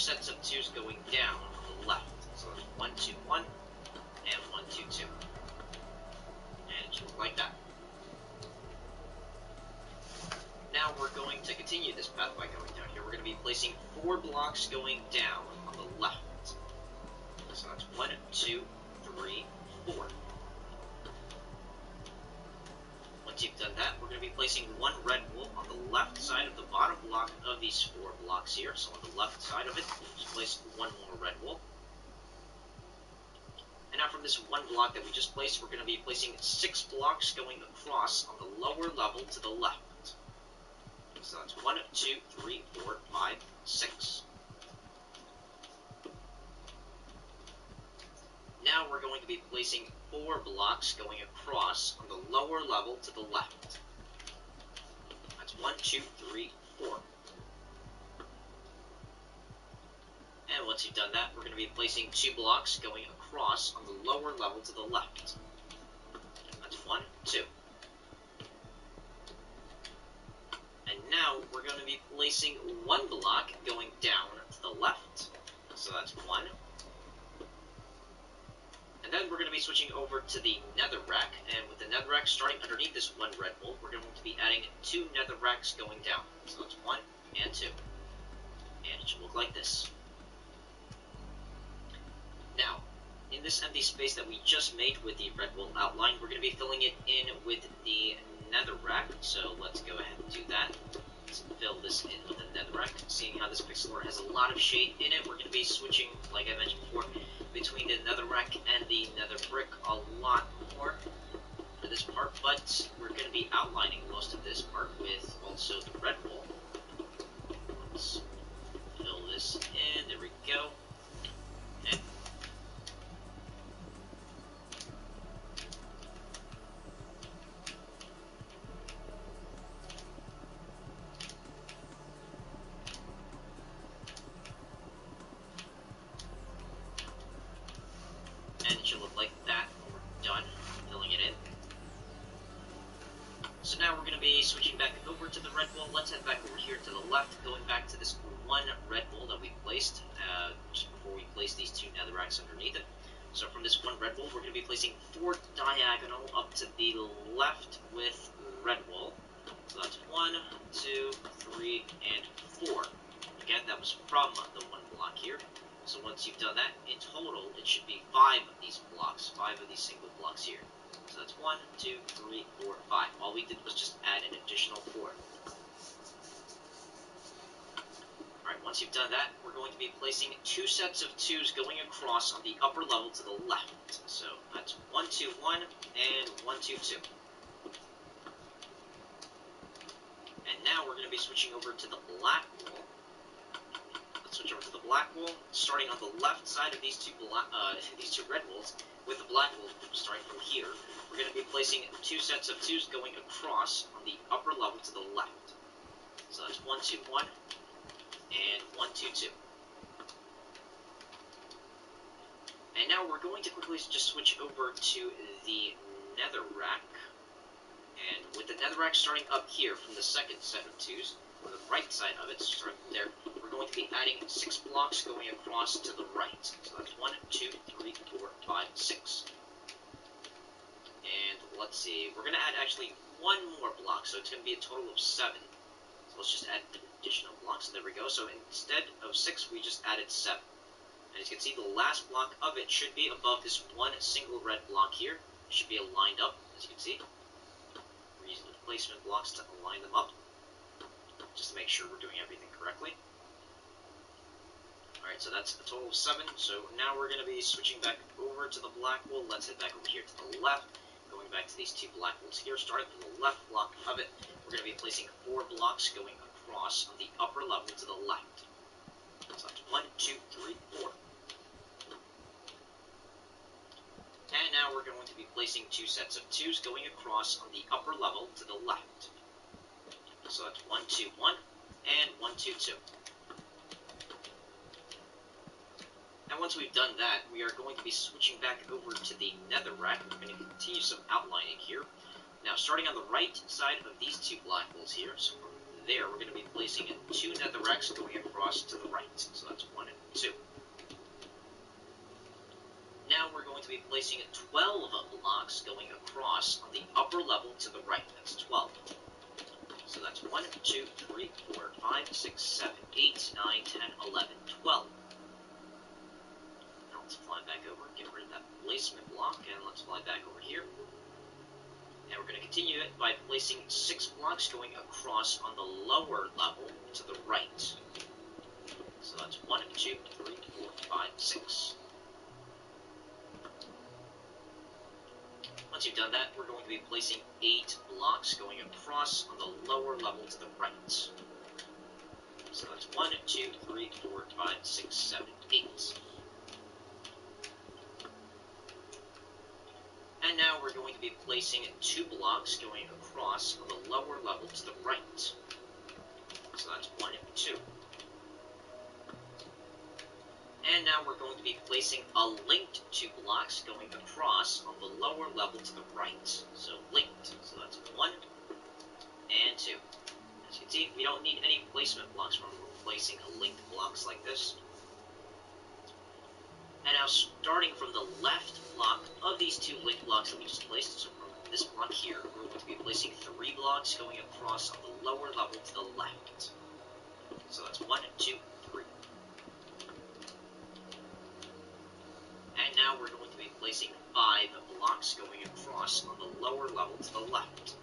sets of 2s going down on the left. So that's 1, 2, 1, and 1, 2, 2. And it should look like that. Now we're going to continue this path by going down here. We're going to be placing 4 blocks going down on the left. So that's 1, 2, 3, 4. Once you've done that, we're going to be placing 1 red wool on the left side of the bottom block of these 4 blocks here. So on the left side of it, just place 1 more red wool. And now from this 1 block that we just placed, we're going to be placing 6 blocks going across on the lower level to the left. So that's 1, 2, 3, 4, 5, 6. Now we're going to be placing 4 blocks going across on the lower level to the left. That's 1, 2, 3, 4. And once you've done that, we're going to be placing 2 blocks going across on the lower level to the left. That's 1, 2. And now we're going to be placing 1 block going down to the left. So that's 1. And then we're going to be switching over to the netherrack, and with the netherrack starting underneath this 1 red wool, we're going to be adding 2 netherracks going down. So that's 1 and 2. And it should look like this. Now, in this empty space that we just made with the red wool outline, we're going to be filling it in with the netherrack. So let's go ahead and do that. Let's fill this in with the netherrack. Seeing how this pixel art has a lot of shade in it, we're going to be switching, like I mentioned before, between the netherrack and the nether brick a lot more for this part, but we're going to be outlining most of this part with also the red wool. Let's fill this in. There we go. And it should look like that when we're done filling it in. So now we're going to be switching back over to the red wool. Let's head back over here to the left, going back to this 1 red wool that we placed just before we place these 2 netherracks underneath it. So from this 1 red wool, we're going to be placing 4 diagonal up to the left with red wool. So that's 1, 2, 3, and 4. Again, that was from the 1 block here. So once you've done that, in total, it should be 5 of these blocks, 5 of these single blocks here. So that's 1, 2, 3, 4, 5. All we did was just add an additional 4. Alright, once you've done that, we're going to be placing 2 sets of 2s going across on the upper level to the left. So that's 1, 2, 1, and 1, 2, 2. And now we're going to be switching over to the black wool. Let's switch over to the black wool, starting on the left side of these two red wools, with the black wool starting from here. We're going to be placing 2 sets of 2s going across on the upper level to the left. So that's 1, 2, 1, and 1, 2, 2. And now we're going to quickly just switch over to the netherrack. And with the netherrack starting up here from the second set of 2s, on the right side of it, starting there, we're going to be adding 6 blocks going across to the right. So that's 1, 2, 3, 4, 5, 6. And let's see, we're going to add actually 1 more block, so it's going to be a total of 7. So let's just add an additional block. So there we go. So instead of 6, we just added 7. And as you can see, the last block of it should be above this 1 single red block here. It should be aligned up, as you can see. We're using the placement blocks to align them up, just to make sure we're doing everything correctly. Alright, so that's a total of 7. So now we're going to be switching back over to the black wool. Let's head back over here to the left. Going back to these 2 black wools here, starting from the left block of it, we're going to be placing 4 blocks going across on the upper level to the left. So that's 1, 2, 3, 4. And now we're going to be placing 2 sets of 2s going across on the upper level to the left. So that's 1, 2, 1, and 1, 2, 2. And once we've done that, we are going to be switching back over to the netherrack. We're going to continue some outlining here. Now, starting on the right side of these 2 black wools here, so from there, we're going to be placing 2 netherracks going across to the right. So that's 1 and 2. Now we're going to be placing 12 blocks going across on the upper level to the right. That's 12. So that's 1, 2, 3, 4, 5, 6, 7, 8, 9, 10, 11, 12. Now let's fly back over, get rid of that placement block, and let's fly back over here. And we're going to continue it by placing 6 blocks going across on the lower level to the right. So that's 1, 2, 3, 4, 5, 6. Once you've done that, we're going to be placing 8 blocks going across on the lower level to the right. So that's 1, 2, 3, 4, 5, 6, 7, 8. And now we're going to be placing 2 blocks going across on the lower level to the right. So that's 1 and 2. And now we're going to be placing a linked 2 blocks going across on the lower level to the right. So linked. So that's 1 and 2. As you can see, we don't need any placement blocks when we're placing a linked blocks like this. And now starting from the left block of these 2 linked blocks that we just placed, so from this block here, we're going to be placing 3 blocks going across on the lower level to the left. So that's 1, 2, 3. And now we're going to be placing 5 blocks going across on the lower level to the left.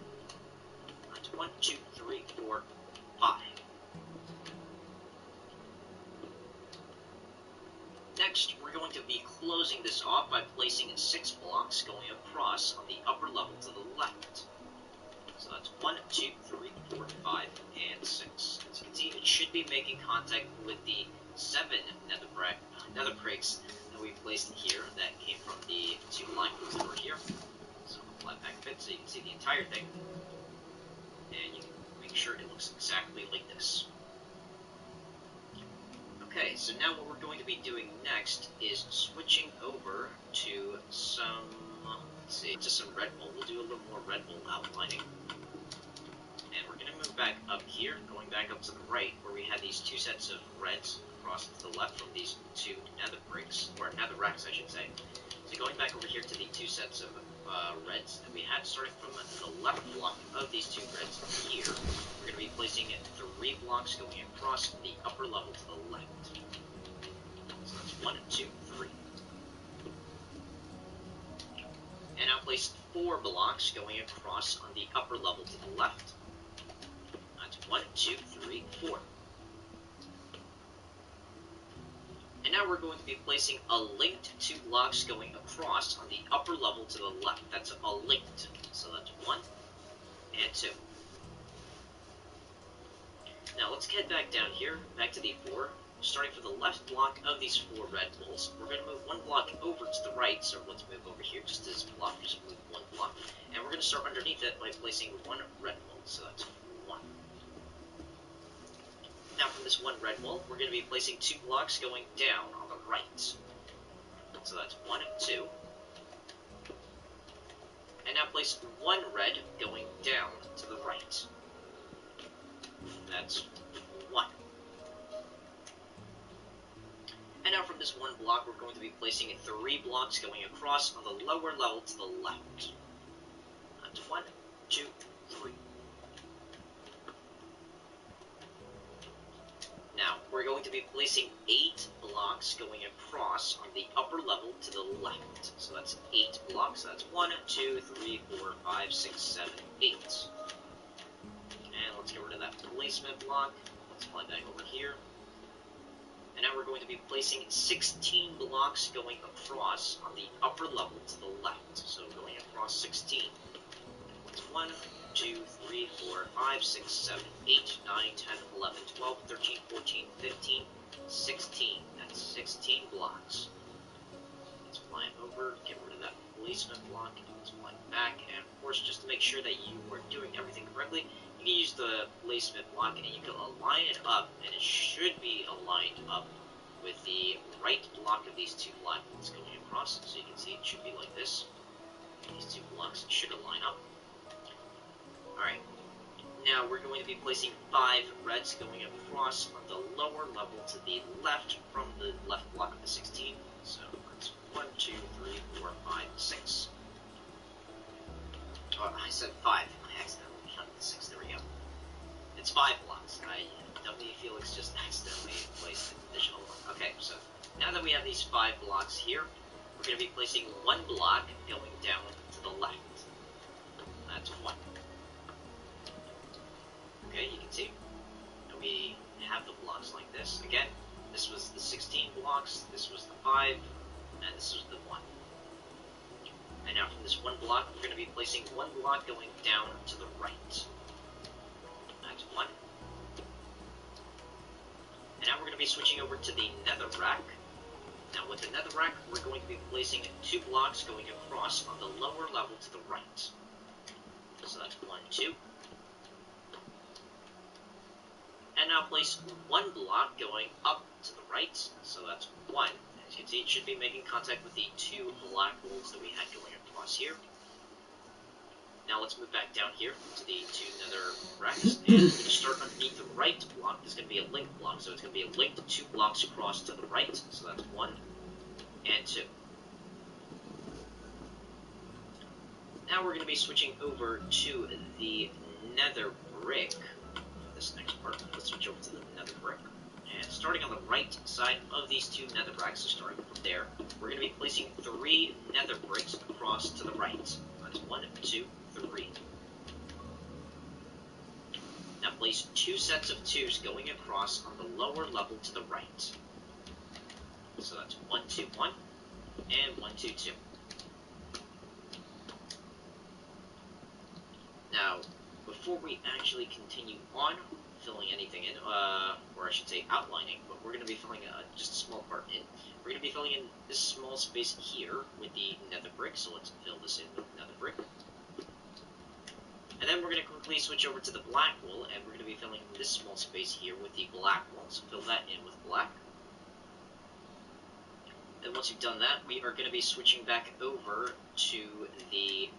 That's 1, 2, 3, 4, 5. Next, we're going to be closing this off by placing 6 blocks going across on the upper level to the left. So that's 1, 2, 3, 4, 5, and 6. As you can see, it should be making contact with the 7 nether bricks that we placed here that came from the 2 line moves that were here. So I'll fly back a bit so you can see the entire thing. And you can make sure it looks exactly like this. Okay, so now what we're going to be doing next is switching over to some, to some red wool. We'll do a little more red wool outlining. And we're going to move back up here, going back up to the right, where we had these 2 sets of reds across to the left from these 2 nether bricks, or netherracks, I should say. So going back over here to the 2 sets of reds that we had, starting from the left block of these 2 reds here, we're going to be placing 3 blocks going across the upper level to the left. So that's 1, 2, 3. And now place 4 blocks going across on the upper level to the left. That's 1, 2, 3, 4. And now we're going to be placing a linked 2 blocks going across on the upper level to the left. That's a linked. So that's 1 and 2. Now let's head back down here, back to the 4. Starting from the left block of these 4 red wools, we're going to move 1 block over to the right. So let's move over here just this block, just move 1 block. And we're going to start underneath it by placing 1 red wool. So that's 1. Now from this 1 red wool, we're going to be placing 2 blocks going down on the right. So that's 1 and 2. And now place 1 red going down to the right. That's 1. And now from this 1 block, we're going to be placing 3 blocks going across on the lower level to the left. That's 1, 2, 3. Now, we're going to be placing 8 blocks going across on the upper level to the left. So that's 8 blocks. So that's 1, 2, 3, 4, 5, 6, 7, 8. And let's get rid of that placement block. Let's fly back over here. And now we're going to be placing 16 blocks going across on the upper level to the left. So going across 16. That's 1, 2, 3, 4, 5, 6, 7, 8, 9, 10, 11, 12, 13, 14, 15, 16. That's 16 blocks. Let's fly over, get rid of that placement block, and let's fly back. And of course, just to make sure that you are doing everything correctly, you can use the placement block and you can align it up, and it should be aligned up with the right block of these 2 blocks going across. So you can see it should be like this. These 2 blocks should align up. Alright, Now we're going to be placing 5 reds going across on the lower level to the left from the left block of the 16. So that's 1, 2, 3, 4, 5, 6. Oh, I said 5. I accidentally counted the 6. There we go. It's 5 blocks. W. Felix just accidentally placed an additional one. Okay, so now that we have these 5 blocks here, we're going to be placing 1 block going down to the left. That's 1. Okay, you can see we have the blocks like this. Again, this was the 16 blocks, this was the 5, and this was the 1. And now from this 1 block, we're going to be placing 1 block going down to the right. That's 1. And now we're going to be switching over to the netherrack. Now with the netherrack, we're going to be placing 2 blocks going across on the lower level to the right. So that's 1, 2. And now place 1 block going up to the right, so that's 1. As you can see, it should be making contact with the 2 black holes that we had going across here. Now let's move back down here to the 2 nether racks, and we're going to start underneath the right block. There's going to be a linked block, so it's going to be a linked 2 blocks across to the right, so that's 1 and 2. Now we're going to be switching over to the nether brick. This next part, let's switch over to the nether brick. And starting on the right side of these 2 nether racks, so starting from there, we're going to be placing 3 nether bricks across to the right. That's 1, 2, 3. Now place 2 sets of 2s going across on the lower level to the right. So that's 1, 2, 1, and 1, 2, 2. Now, before we actually continue on filling anything in, or I should say outlining, but we're going to be filling just a small part in. We're going to be filling in this small space here with the nether brick, so let's fill this in with nether brick. And then we're going to quickly switch over to the black wool, and we're going to be filling this small space here with the black wool, so fill that in with black. And once you've done that, we are going to be switching back over to the,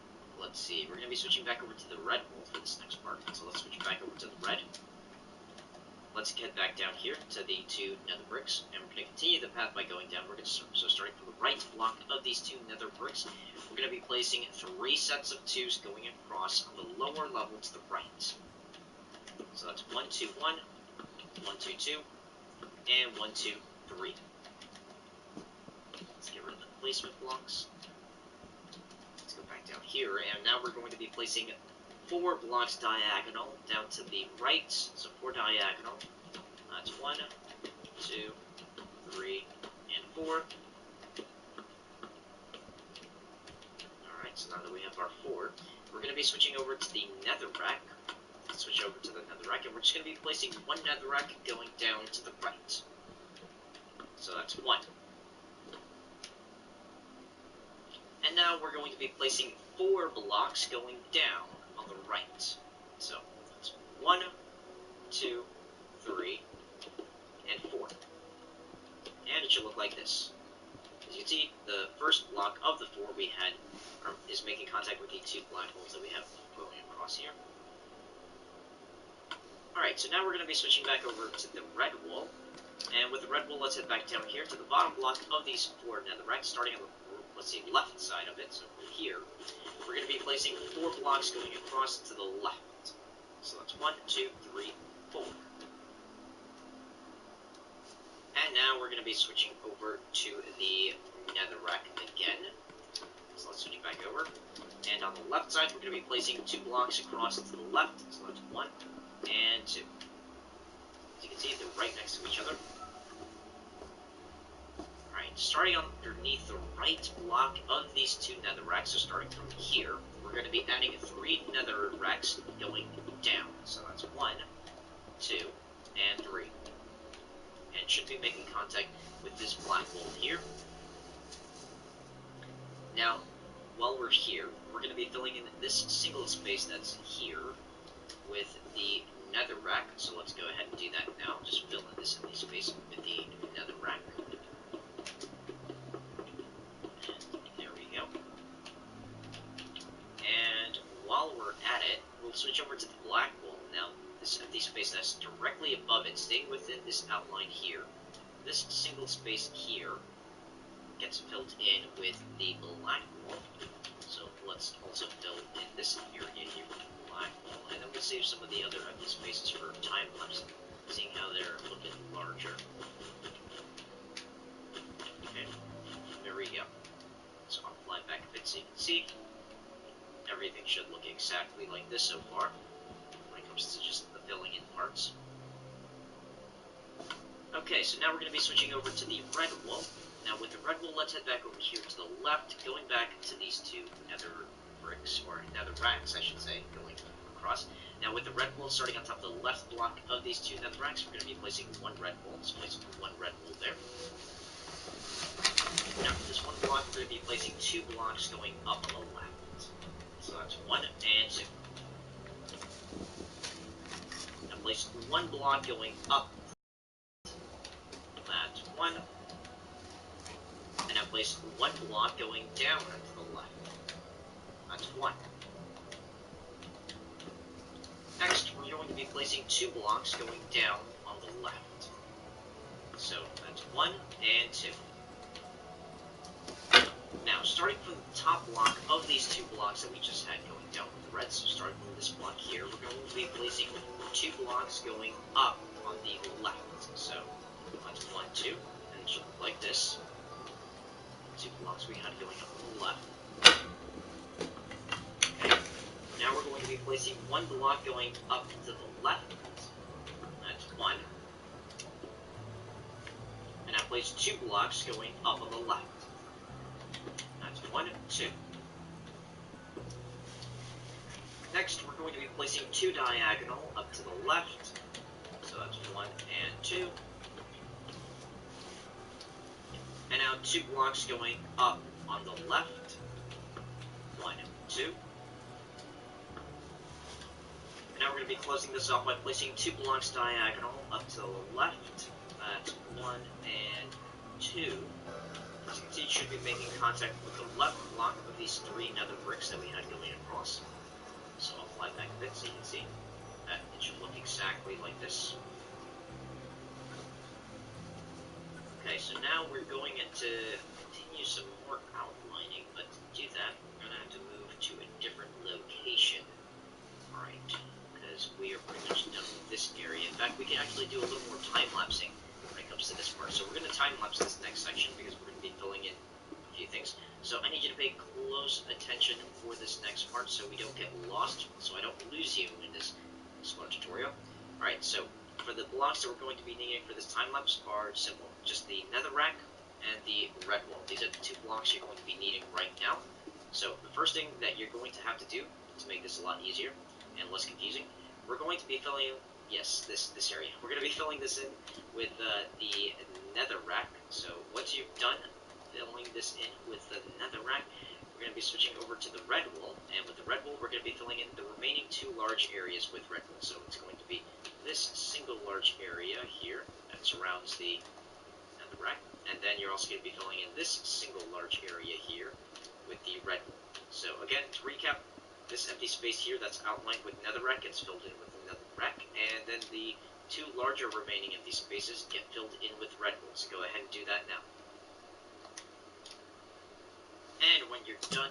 let's see, we're going to be switching back over to the red wool for this next part, so let's switch back over to the red. Let's get back down here to the 2 nether bricks, and we're going to continue the path by going down. We're going to so starting from the right block of these 2 nether bricks, we're going to be placing 3 sets of 2s going across on the lower level to the right. So that's 1, 2, 1, 1, 2, 2, and 1, 2, 3. Let's get rid of the placement blocks. Let's go back down here, and now we're going to be placing 4 blocks diagonal down to the right, so 4 diagonal. That's 1, 2, 3, and 4. Alright, so now that we have our 4, we're going to be switching over to the netherrack. Let's switch over to the netherrack, and we're just going to be placing 1 netherrack going down to the right. So that's 1. And now we're going to be placing 4 blocks going down on the right. So that's 1, 2, 3, and 4. And it should look like this. As you can see, the first block of the 4 we had is making contact with the 2 black holes that we have going across here. Alright, so now we're going to be switching back over to the red wool. And with the red wool, let's head back down here to the bottom block of these 4 netherracks, starting on the, let's see, left side of it. So here, we're going to be placing 4 blocks going across to the left. So that's 1, 2, 3, 4. And now we're going to be switching over to the netherrack again. So let's switch back over. And on the left side, we're going to be placing 2 blocks across to the left. So that's 1 and 2. As you can see, they're right next to each other. Alright, starting underneath the right block of these 2 netherracks, so starting from here, we're going to be adding 3 netherracks going down. So that's 1, 2, and 3. And should be making contact with this black wool here. Now, while we're here, we're going to be filling in this single space that's here with the netherrack. So let's go ahead and do that now. Just fill in this empty space with the netherrack. There we go. And while we're at it, we'll switch over to the black wool. Now, this empty space that's directly above it, staying within this outline here. This single space here gets filled in with the black wall. So let's also fill in this area here with the black wall, and then we'll save some of the other empty spaces for time lapse, seeing how they're looking larger. Okay, there we go. So I'll fly back a bit so you can see. Everything should look exactly like this so far when it comes to just the filling in parts. Okay, so now we're going to be switching over to the red wall. Now with the red wall, let's head back over here to the left, going back to these two nether bricks, or nether racks, I should say, going across. Now with the red wall starting on top of the left block of these two nether racks, we're going to be placing one red wall. Let's place one red wall there. Now for this one block, we're going to be placing two blocks going up on the left. So that's 1 and 2. Now place one block going up. That's 1. And now place one block going down to the left. That's 1. Next, we're going to be placing two blocks going down on the left. So that's 1 and 2. Now, starting from the top block of these two blocks that we just had going down with the red, so starting from this block here, we're going to be placing two blocks going up on the left. So that's 1, 2, and it should look like this. Two blocks we had going up on the left. Okay. Now we're going to be placing one block going up to the left. That's 1. And now place two blocks going up on the left. That's 1, 2. Next, we're going to be placing two diagonal up to the left. So that's 1 and 2. And now two blocks going up on the left. 1, 2. And now we're going to be closing this off by placing two blocks diagonal up to the left. That's 1 and 2. As you can see, it should be making contact with the left block of these three nether bricks that we had going across. So I'll fly back a bit so you can see that it should look exactly like this. Okay, so now we're going to continue some more outlining, but to do that, we're going to have to move to a different location. Alright, because we are pretty much done with this area. In fact, we can actually do a little more time-lapsing when it comes to this part. So we're going to time-lapse this next section because we're going to be filling in a few things. So I need you to pay close attention for this next part so we don't get lost, so I don't lose you in this small tutorial. Alright, so for the blocks that we're going to be needing for this time-lapse are simple. Just the netherrack and the red wall. These are the two blocks you're going to be needing right now. So the first thing that you're going to have to do to make this a lot easier and less confusing, we're going to be filling, yes, this area. We're going to be filling this in with the netherrack. So once you've done filling this in with the netherrack, we're going to be switching over to the red wall, and with the red wall, we're going to be filling in the remaining two large areas with red wall. So it's going to be this single large area here that surrounds the netherrack, and then you're also going to be filling in this single large area here with the red wall. So again, to recap, this empty space here that's outlined with netherrack gets filled in with the netherrack, and then the two larger remaining empty spaces get filled in with red wall. So go ahead and do that now. And when you're done,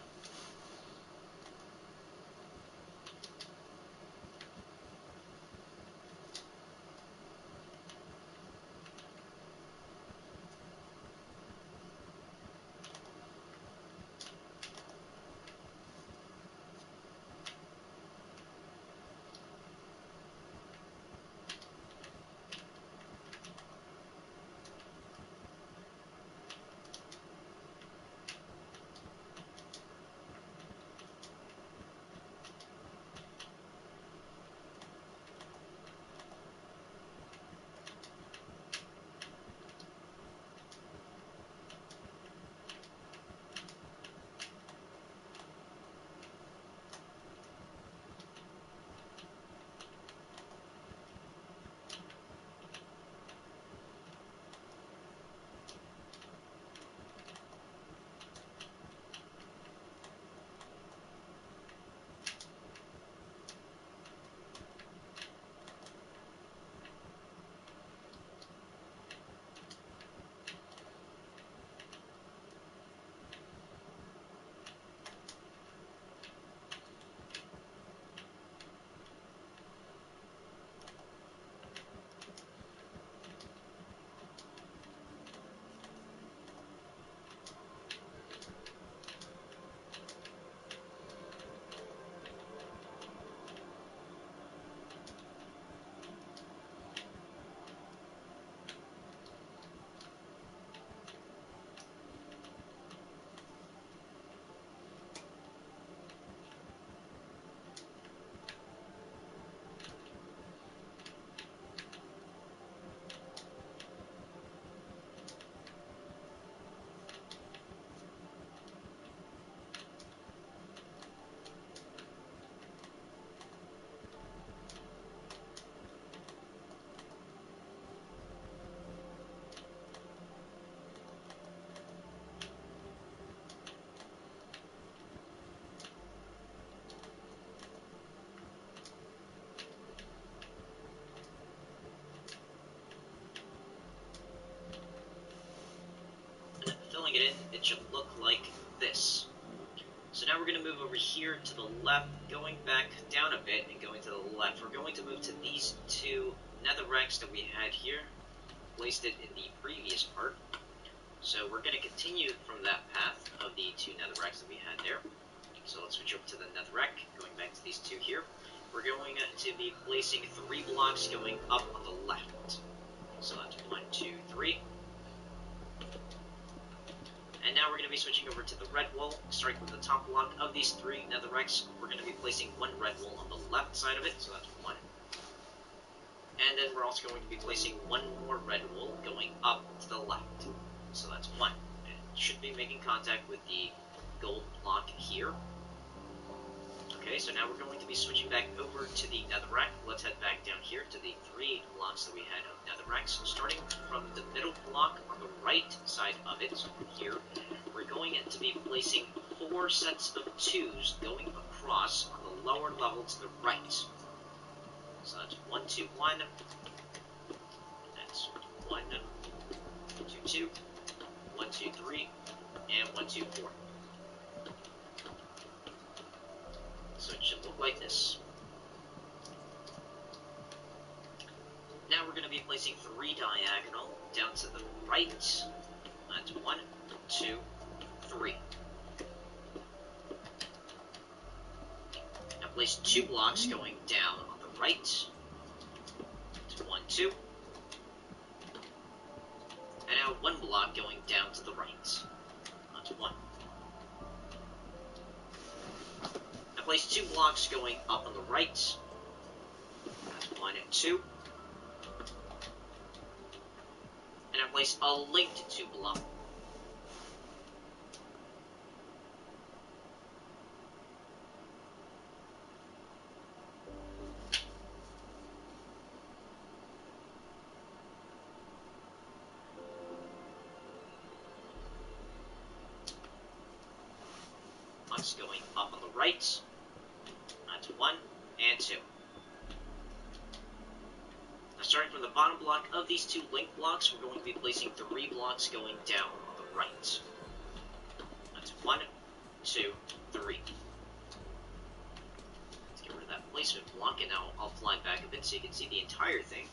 it should look like this. So now we're going to move over here to the left, going back down a bit and going to the left. We're going to move to these two netherracks that we had here, placed it in the previous part. So we're going to continue from that path of the two netherracks that we had there. So let's switch over to the netherrack, going back to these two here. We're going to be placing 3 blocks going up on the left. So that's 1, 2, 3. And now we're going to be switching over to the red wall, starting from the top block of these 3 netherracks. We're going to be placing 1 red wall on the left side of it, so that's 1. And then we're also going to be placing 1 more red wall going up to the left. So that's 1. It should be making contact with the gold block here. Okay, so now we're going to be switching back over to the netherrack. Let's head back down here to the 3 blocks that we had of netherracks. Starting from the middle block on the right side of it, so from here, we're going to be placing 4 sets of 2s going across on the lower level to the right. So that's 1, 2, 1. That's 1, 2, 2, 1, 2, 3, and 1, 2, 4. So it should look like this. Now we're going to be placing 3 diagonal down to the right. That's 1, 2, 3. Now place 2 blocks going down on the right. That's 1, 2. And now 1 block going down to the right. That's 1. Now place 2 blocks going up on the right. That's 1 and 2. And I place a linked 2 block. Blocks going up on the right. That's 1 and 2. Now starting from the bottom block of these 2 link blocks, we're going to be placing 3 blocks going down on the right. That's 1, 2, 3. Let's get rid of that placement block, and now I'll fly back a bit so you can see the entire thing.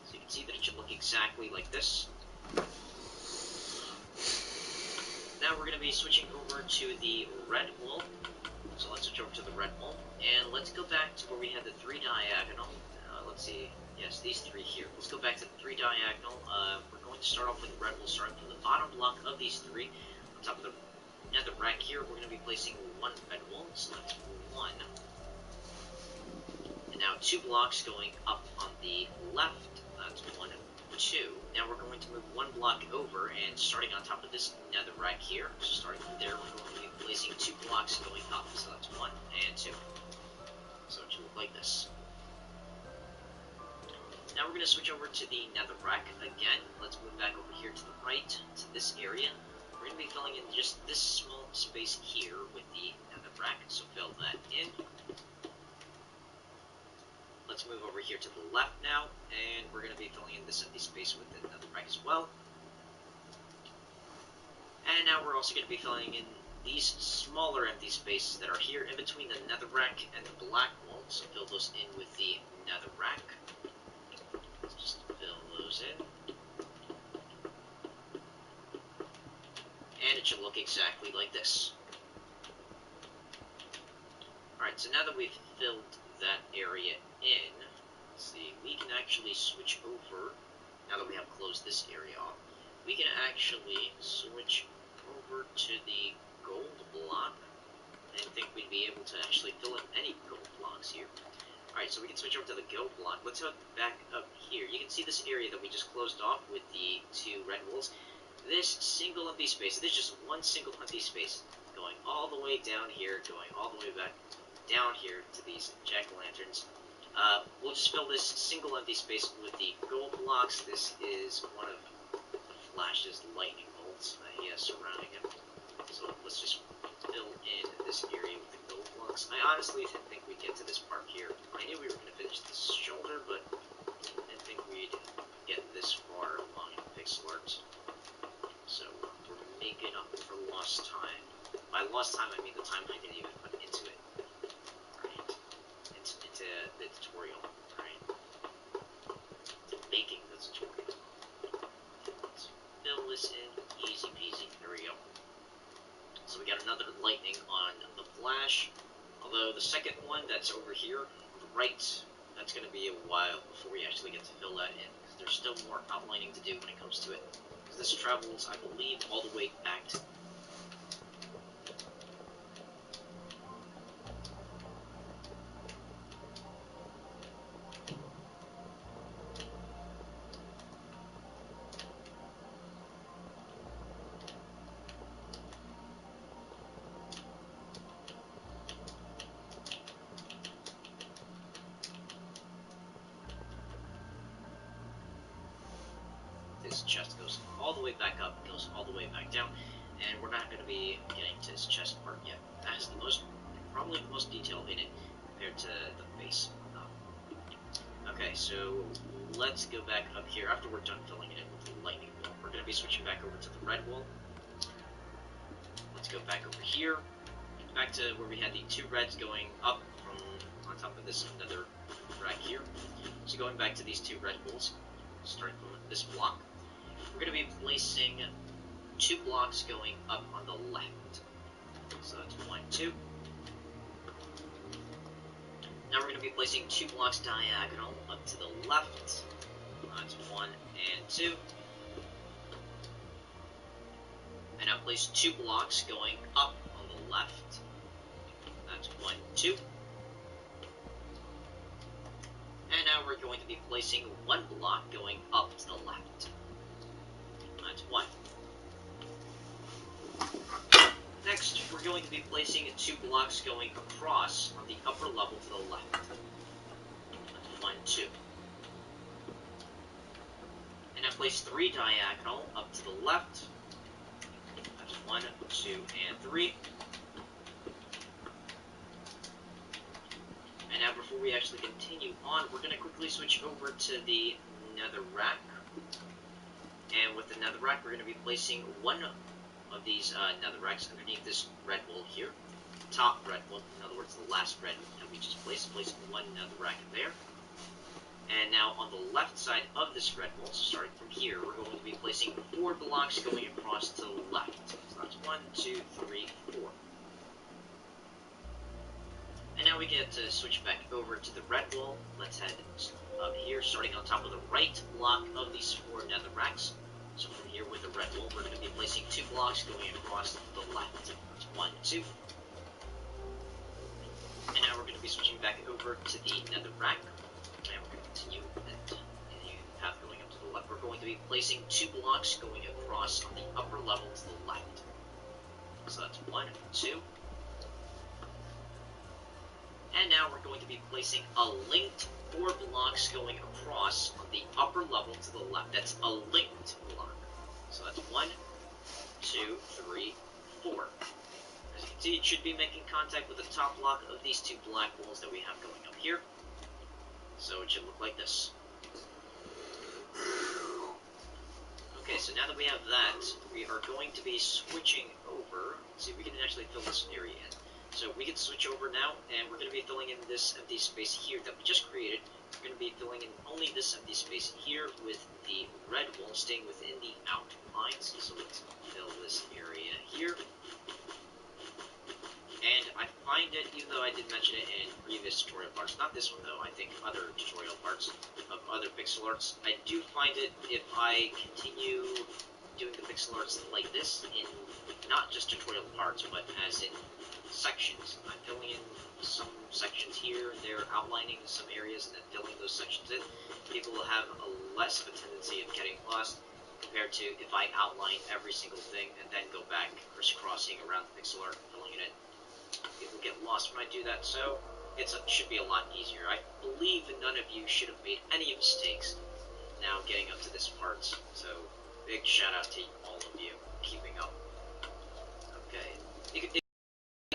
So you can see that it should look exactly like this. Now we're going to be switching over to the red wall. So let's switch over to the red wall, and let's go back to where we had the 3 diagonal. Let's see, yes, these 3 here. Let's go back to the 3 diagonal. We're going to start off with the red wall, starting from the bottom block of these 3. On top of the netherrack here, we're going to be placing 1 red wall, so that's 1. And now 2 blocks going up on the left, that's 1, 2. Now we're going to move 1 block over, and starting on top of this netherrack here, so starting from there, we're going to be placing 2 blocks going up, so that's 1 and 2. So it should look like this. Now we're going to switch over to the netherrack again. Let's move back over here to the right, to this area. We're going to be filling in just this small space here with the netherrack, so fill that in. Let's move over here to the left now, and we're going to be filling in this empty space with the netherrack as well. And now we're also going to be filling in these smaller empty spaces that are here in between the netherrack and the black wall, so fill those in with the netherrack. Let's just fill those in. And it should look exactly like this. Alright, so now that we've filled that area in, let's see, we can actually switch over, now that we have closed this area off, we can actually switch over to the gold block. I didn't think we'd be able to actually fill in any gold blocks here. Alright, so we can switch over to the gold block. Let's go back up here. You can see this area that we just closed off with the 2 red walls. This single empty space, this is just one single empty space, going all the way down here, going all the way back down here to these jack-o'-lanterns. We'll just fill this single empty space with the gold blocks. This is one of Flash's lightning bolts he has surrounding him. So let's just fill in this area with the gold blocks. I honestly didn't think we'd get to this part here. I knew we were going to finish this shoulder, but I didn't think we'd get this far along in pixel art. So we're making up for lost time. By lost time, I mean the time I didn't even put into it. Right? Into the tutorial. Right? Making the tutorial. Let's fill this in. Easy peasy. There we go. So we got another lightning on the flash. Although the second one that's over here, on the right, that's going to be a while before we actually get to fill that in. Because there's still more outlining to do when it comes to it. Because this travels, I believe, all the way back to this chest goes all the way back up, goes all the way back down, and we're not going to be getting to this chest part yet. That has the most, probably the most detail in it compared to the face. Okay, so let's go back up here after we're done filling it in with the lightning wall. We're going to be switching back over to the red wall. Let's go back over here, back to where we had the two reds going up from on top of this nether rack here. So going back to these two red walls, starting from this block, we're going to be placing 2 blocks going up on the left. So that's 1, 2. Now we're going to be placing 2 blocks diagonal up to the left. That's 1 and 2. And now place 2 blocks going up on the left. That's 1, 2. And now we're going to be placing 1 block going up to the left. That's 1. Next, we're going to be placing 2 blocks going across on the upper level to the left. That's 1, 2. And now place 3 diagonal up to the left. That's 1, 2, and 3. And now before we actually continue on, we're going to quickly switch over to the nether rack. And with the nether rack, we're going to be placing 1 of these nether racks underneath this red wall here. Top red wall, in other words, the last red that we just placed. Place 1 nether rack there. And now on the left side of this red wall, so starting from here, we're going to be placing 4 blocks going across to the left. So that's 1, 2, 3, 4. And now we get to switch back over to the red wall. Let's head up here, starting on top of the right block of these 4 nether racks. So from here with the red wall, we're going to be placing 2 blocks going across to the left. That's 1, 2. And now we're going to be switching back over to the nether rack. And we're going to continue the path going up to the left. We're going to be placing 2 blocks going across on the upper level to the left. So that's 1, 2. And now we're going to be placing a linked 4 blocks going across on the upper level to the left. That's a linked block. So that's 1, 2, 3, 4. As you can see, it should be making contact with the top block of these 2 black walls that we have going up here. So it should look like this. Okay, so now that we have that, we are going to be switching over. Let's see, we can actually fill this area in. So we can switch over now, and we're going to be filling in this empty space here that we just created. We're going to be filling in only this empty space here with the red wall staying within the outlines. So let's fill this area here. And I find it, even though I did mention it in previous tutorial parts, not this one though, I think other tutorial parts of other pixel arts, I do find it if I continue doing the pixel arts like this in not just tutorial parts, but as in sections. I'm filling in some sections here and there, outlining some areas, and then filling those sections in. People will have a less of a tendency of getting lost compared to if I outline every single thing and then go back crisscrossing around the pixel art and filling it in. People get lost when I do that, so it should be a lot easier. I believe that none of you should have made any mistakes now getting up to this part, so big shout out to all of you keeping up. Okay, you can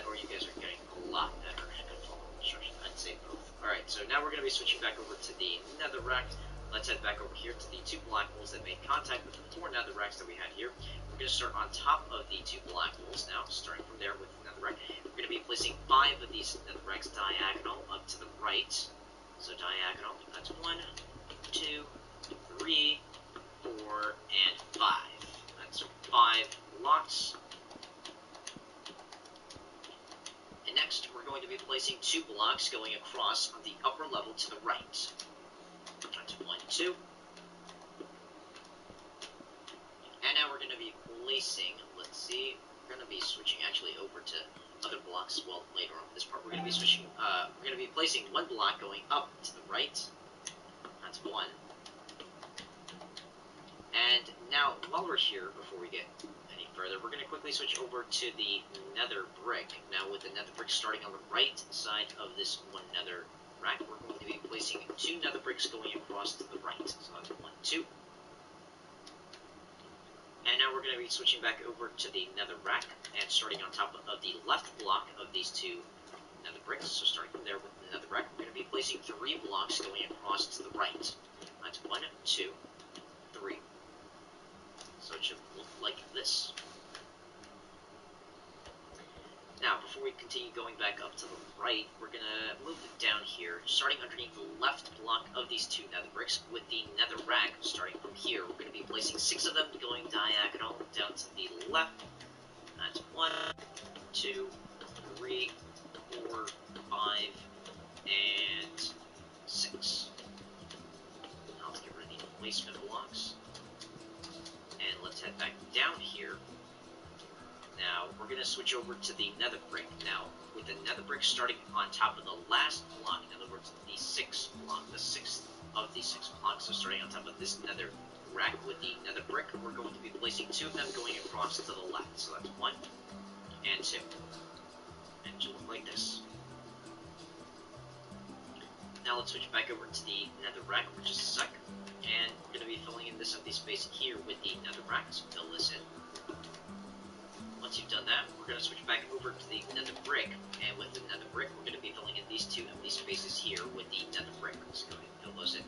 or you guys are getting a lot better at following instructions. I'd say both. Alright, so now we're going to be switching back over to the nether rack. let's head back over here to the 2 black holes that made contact with the 4 netherracks that we had here. We're going to start on top of the 2 black holes now, starting from there with the netherrack. We're going to be placing 5 of these netherracks diagonal up to the right. So diagonal, that's 1, 2, 3, 4, and 5. That's 5 blocks. And next, we're going to be placing 2 blocks going across on the upper level to the right. That's 1, 2. And now we're going to be placing, let's see, we're going to be switching actually over to other blocks as well later on in this part. We're going to be switching, we're going to be placing 1 block going up to the right. That's 1. And now, while we're here, before we get any further, we're going to quickly switch over to the nether brick. Now, with the nether brick starting on the right side of this 1 nether rack, we're going to be placing 2 nether bricks going across to the right. So that's 1, 2. And now we're going to be switching back over to the nether rack and starting on top of the left block of these 2 nether bricks. So starting from there with the nether rack, we're going to be placing 3 blocks going across to the right. That's 1, 2, 3. So it should look like this. Now, before we continue going back up to the right, we're going to move it down here, starting underneath the left block of these 2 nether bricks with the nether rack. Starting from here, we're going to be placing 6 of them going diagonal down to the left. That's 1, 2, 3, 4, 5, and 6. Now let's get rid of the placement blocks. And let's head back down here. Now, we're going to switch over to the nether brick. Now, with the nether brick starting on top of the last block, in other words, the 6th block, the 6th of the 6 blocks, so starting on top of this nether rack with the nether brick, we're going to be placing 2 of them going across to the left. So that's 1 and 2. And it should look like this. Now let's switch back over to the nether rack for just a sec. And we're going to be filling in this empty space here with the nether rack, so fill this in. Once you've done that, we're going to switch back over to the nether brick, and with the nether brick, we're going to be filling in these 2 empty spaces here with the nether brick. So go ahead and fill those in.